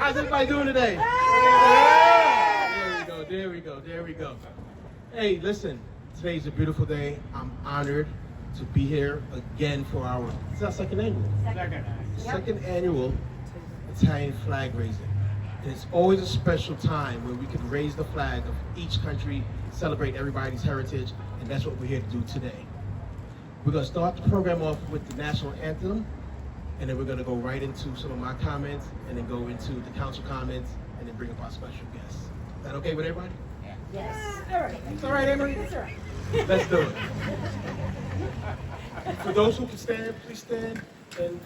How's everybody doing today? There we go. Hey, listen, today's a beautiful day. I'm honored to be here again for it's our second annual. Second annual Italian flag raising. And it's always a special time when we can raise the flag of each country, celebrate everybody's heritage, and that's what we're here to do today. We're going to start the program off with the national anthem, and then we're going to go right into some of my comments, and then go into the council comments, and then bring up our special guests. Is that okay with everybody? Yes. All right. It's all right, Emily? That's all right. Let's do it. For those who can stand, please stand. And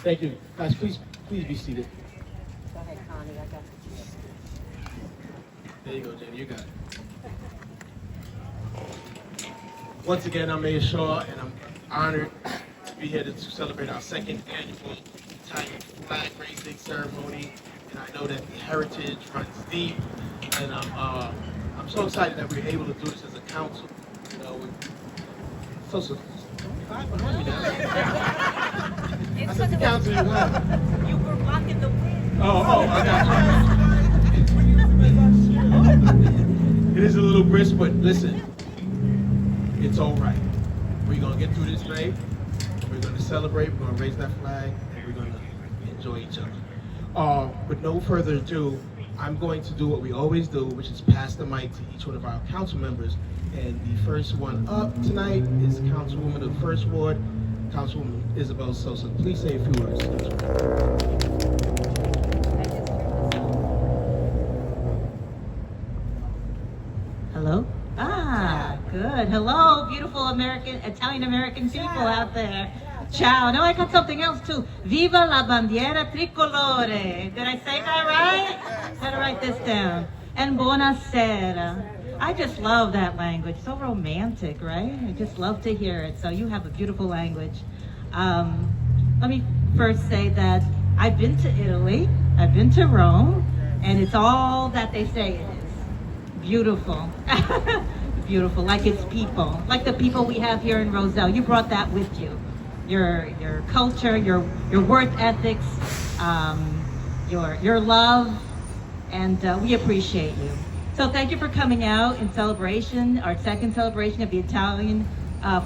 thank you. Guys, please be seated. Go ahead, Connie. I got There you go, Jenny. You got it. Once again, I'm Mayor Shaw, and I'm honored to be here to celebrate our second annual Italian flag raising ceremony. And I know that the heritage runs deep, and I'm so excited that we're able to do this as a council. You know, so behind me now. I said the council, you were blocking the wind. Oh, I got you. It is a little brisk, but listen, it's all right. We're going to get through this night. We're going to celebrate. We're going to raise that flag, and we're going to enjoy each other. With no further ado, I'm going to do what we always do, which is pass the mic to each one of our council members. And the first one up tonight is Councilwoman of the First Ward, Councilwoman Isabel Sosa. Please say a few words. Hello? Good. Hello, beautiful Italian-American people out there. Ciao. No, I got something else too. Viva la bandiera tricolore. Did I say that right? Gotta write this down. And buonasera. I just love that language. So romantic, right? I just love to hear it. So you have a beautiful language. Let me first say that I've been to Italy, I've been to Rome, and it's all that they say it is. Beautiful. Beautiful, like its people, like the people we have here in Roselle. You brought that with you. Your culture, your work ethics, your love, and we appreciate you. So thank you for coming out in celebration, our second celebration of the Italian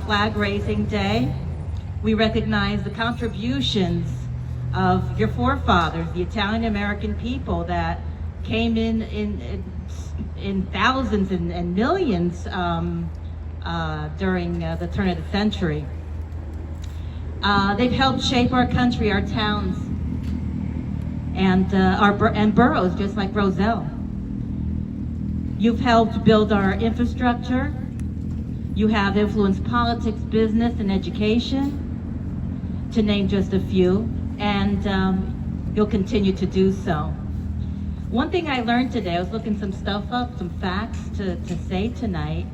Flag Raising Day. We recognize the contributions of your forefathers, the Italian-American people that came in thousands and millions during the turn of the century. They've helped shape our country, our towns, and boroughs, just like Roselle. You've helped build our infrastructure. You have influenced politics, business, and education, to name just a few, and you'll continue to do so. One thing I learned today, I was looking some stuff up, some facts to say tonight,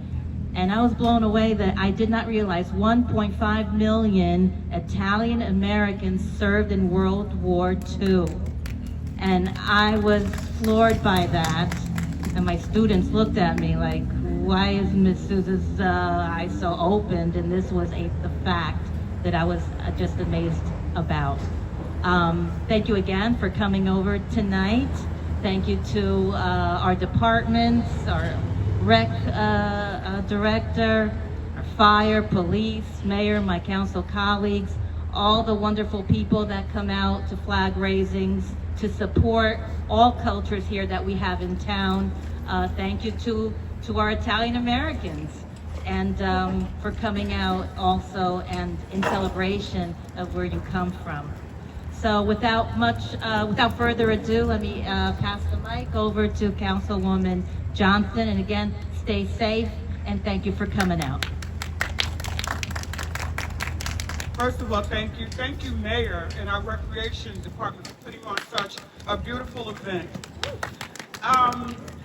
And I was blown away that I did not realize 1.5 million Italian Americans served in World War II. And I was floored by that. And my students looked at me like, why is Miss Souza's eyes so opened? And this was the fact that I was just amazed about. Thank you again for coming over tonight. Thank you to our departments, our rec director, our fire, police, mayor, my council colleagues, all the wonderful people that come out to flag raisings to support all cultures here that we have in town. Thank you to our Italian Americans and for coming out also and in celebration of where you come from. So without further ado, let me pass the mic over to Councilwoman Johnson. And again, stay safe and thank you for coming out. First of all, thank you. Thank you, Mayor, and our Recreation Department for putting on such a beautiful event.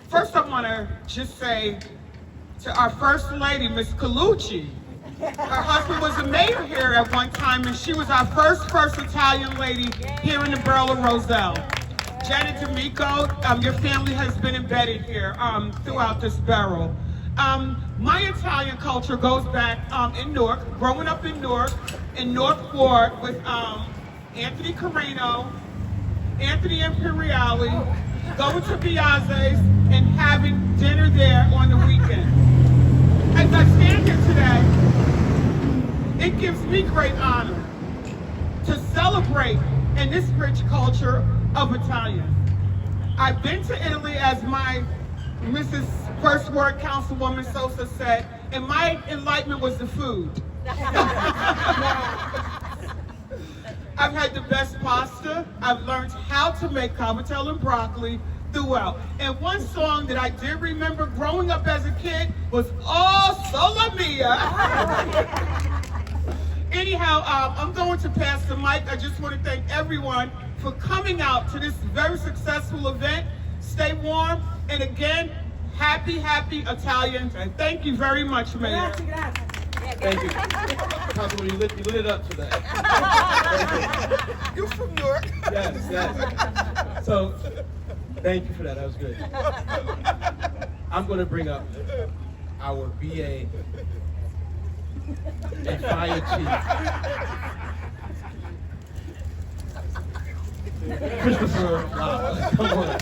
First, I want to just say to our First Lady, Miss Colucci. Her husband was a mayor here at one time, and she was our first Italian lady here in the Borough of Roselle. Janet D'Amico, your family has been embedded here throughout this borough. My Italian culture goes back in Newark, growing up in Newark, in North Ward with Anthony Carino, Anthony Imperiali, going to Biase's and having dinner there on the weekend. As I stand here today, it gives me great honor to celebrate in this rich culture of Italian. I've been to Italy, as my Mrs. First Ward Councilwoman Sosa said, and my enlightenment was the food. I've had the best pasta. I've learned how to make cavatello and broccoli throughout. And one song that I did remember growing up as a kid was "Oh, Sola Mia." Anyhow, I'm going to pass the mic. I just want to thank everyone for coming out to this very successful event. Stay warm, and again, happy Italians, and thank you very much, Mayor. Thank you. Councilwoman, you lit it up today. You're from Newark. Yes. So, thank you for that. That was good. I'm going to bring up our BA and Fire Chief, Christopher. Come on.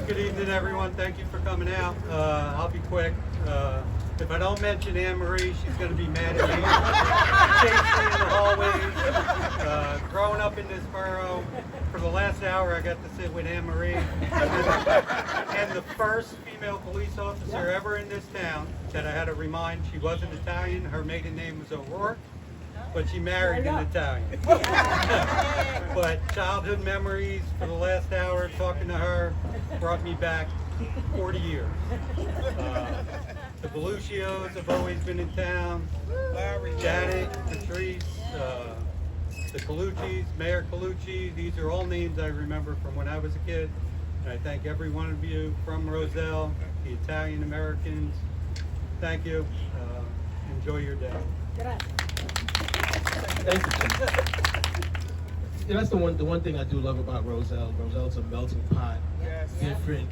Good evening, everyone. Thank you for coming out. I'll be quick. If I don't mention Anne Marie, she's going to be mad at me. Chase me in the hallways. Growing up in this borough, for the last hour, I got to sit with Anne Marie. And the first female police officer ever in this town that I had to remind, she wasn't Italian. Her maiden name was O'Rourke, but she married an Italian. But childhood memories for the last hour, talking to her, brought me back 40 years. The Belluscios have always been in town. Janet, Patrice, the Coluccis, Mayor Colucci, these are all names I remember from when I was a kid. And I thank every one of you from Roselle, the Italian Americans. Thank you. Enjoy your day. Thank you. Yeah, that's the one thing I do love about Roselle. Roselle's a melting pot. Different,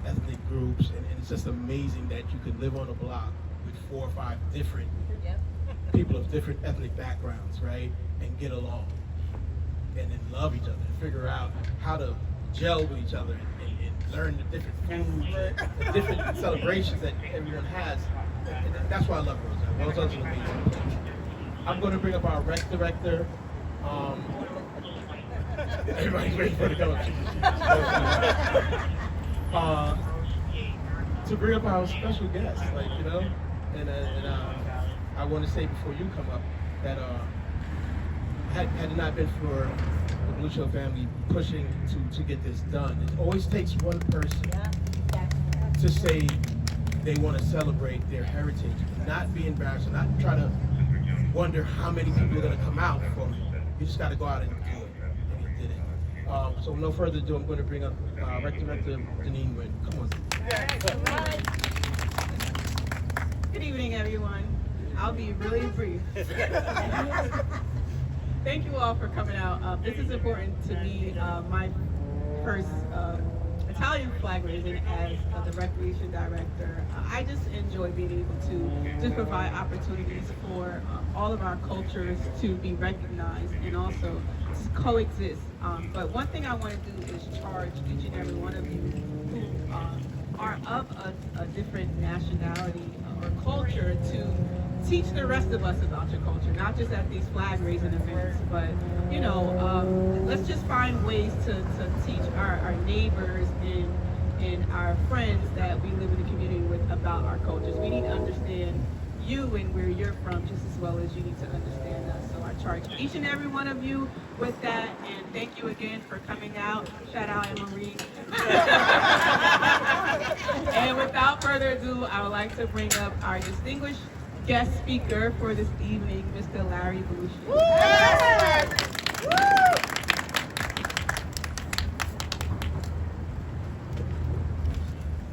ethnic groups, and it's just amazing that you can live on a block with 4 or 5 different people of different ethnic backgrounds, right, and get along, and then love each other, and figure out how to gel with each other, and learn the different foods, the different celebrations that everyone has. And that's why I love Roselle. Roselle's an amazing place. I'm going to bring up our rec director. Everybody's waiting for it to come up. To bring up our special guest, and I want to say before you come up that had it not been for the Belluscio family pushing to get this done, it always takes one person to say they want to celebrate their heritage, not be embarrassed, not try to wonder how many people are going to come out for it. You just got to go out and do it. And he did it. So no further ado, I'm going to bring up Rec Director Janine Wynn. Come on. Good evening, everyone. I'll be really brief. Thank you all for coming out. This is important to me. My first Italian flag raising as the recreation director. I just enjoy being able to just provide opportunities for all of our cultures to be recognized and also to coexist. But one thing I want to do is charge each and every one of you who are of a different nationality or culture to teach the rest of us about your culture, not just at these flag raising events, but you know, let's just find ways to teach our neighbors and our friends that we live in the community with about our cultures. We need to understand you and where you're from just as well as you need to understand us. So I charge each and every one of you with that, and thank you again for coming out. Shout out Anne-Marie. And without further ado, I would like to bring up our distinguished guest speaker for this evening, Mr. Larry Belluscio.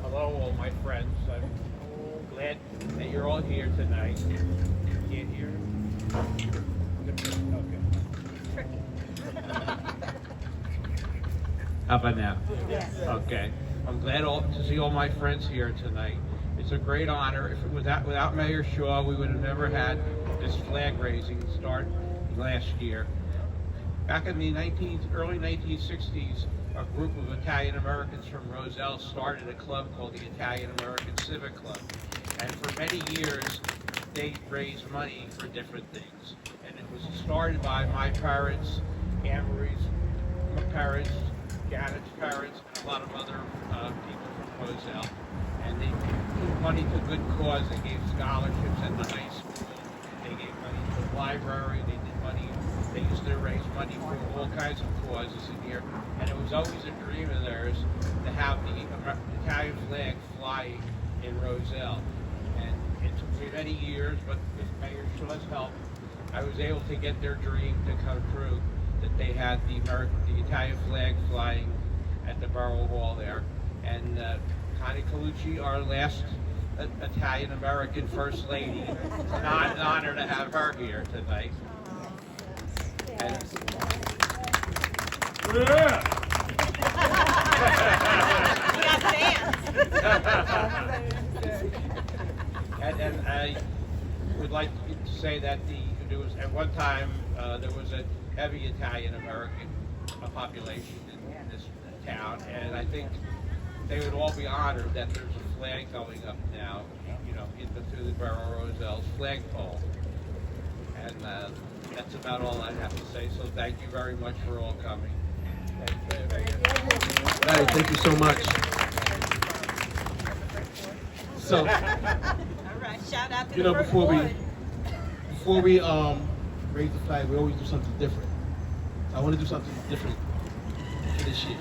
Hello, all my friends. I'm glad that you're all here tonight. Can't hear? Okay. How about now? Yes. Okay. I'm glad to see all my friends here tonight. It's a great honor. If it was without Mayor Shaw, we would have never had this flag raising start last year. Back in the early 1960s, a group of Italian Americans from Roselle started a club called the Italian American Civic Club. And for many years, they raised money for different things. And it was started by my parents, Anne-Marie's parents, Janet's parents, and a lot of other people from Roselle. And they gave money to good cause. They gave scholarships at the high school. They gave money to the library. They did money. They used to raise money for all kinds of causes in here. And it was always a dream of theirs to have the Italian flag fly in Roselle. And it took me many years, but with Mayor Shaw's help, I was able to get their dream to come true, that they had the Italian flag flying at the Borough Hall there. And Connie Colucci, our last Italian American First Lady, it's an honor to have her here tonight. And, and I would like to say that there was at one time there was a heavy Italian American population in this town, and I think they would all be honored that there's a flag going up now, you know, through the Borough Roselle's flagpole. And that's about all I have to say. So thank you very much for all coming. Larry, thank you so much. So, All right, shout out to you the know, first before one. we raise the flag, we always do something different. So I want to do something different for this year.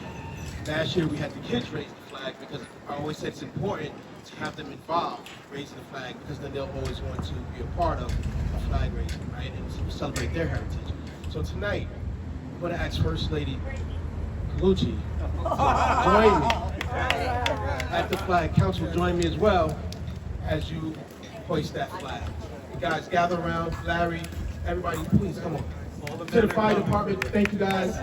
Last year we had the kids raise the flag because I always said it's important to have them involved raising the flag because then they'll always want to be a part of a flag raising, right? And celebrate their heritage. So tonight, I'm going to ask First Lady Colucci to join me at the flag. Council, join me as well as you hoist that flag. You guys gather around. Larry, everybody, please come on. To the fire department, thank you guys.